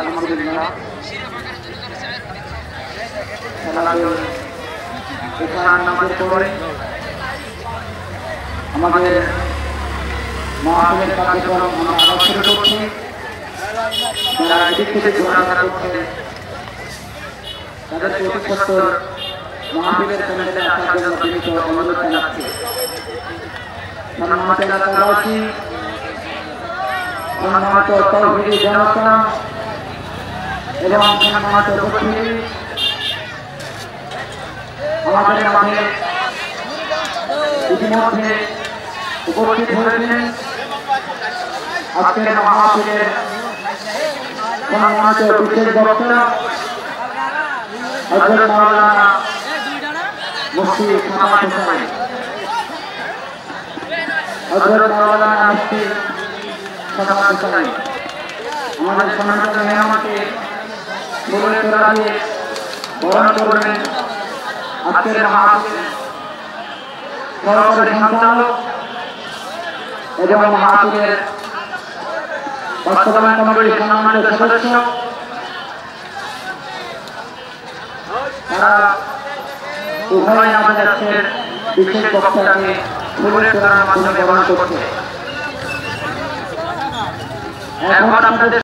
আলহামদুলিল্লাহ সালাতুল ইসলাম নামাজের পরে আমাদের মাহফিলের কার্যক্রম আমরা আবার শুরু করছি। যারা এদিক থেকে ঘোরাফেরা করছে তাদেরকে অতি সত্বর মাহফিলের প্যান্ডেলে আসার জন্য বিনীত অনুরোধ জানাচ্ছি। সম্মানিত এলাকাবাসী, সম্মানিত তৌহিদি জনতা এবং সম্মানিত উপস্থিতি, আমাদের মাঝে ইতিমধ্যে উপস্থিত হয়েছেন আজকের মাহফিলের সম্মানিত বিশেষ বক্তা হযরত মাওলানা মুফতি সামাদ হোসেন, হযরত মাওলানা মুফতি সামাদ হোসেন আমাদের সম্মানিত মেহমানকে ফুলের তোড়া দিয়ে বরণ করবেন। আজকের মাহফিলের সহকারী সঞ্চালক এবং মাহফিলের বাস্তবায়ন কমিটির সম্মানিত সদস্য, তারা উভয় আমাদের আজকের বিশেষ বক্তাকে ফুলের তোড়ার মাধ্যমে বরণ করছে। এখন আপনাদের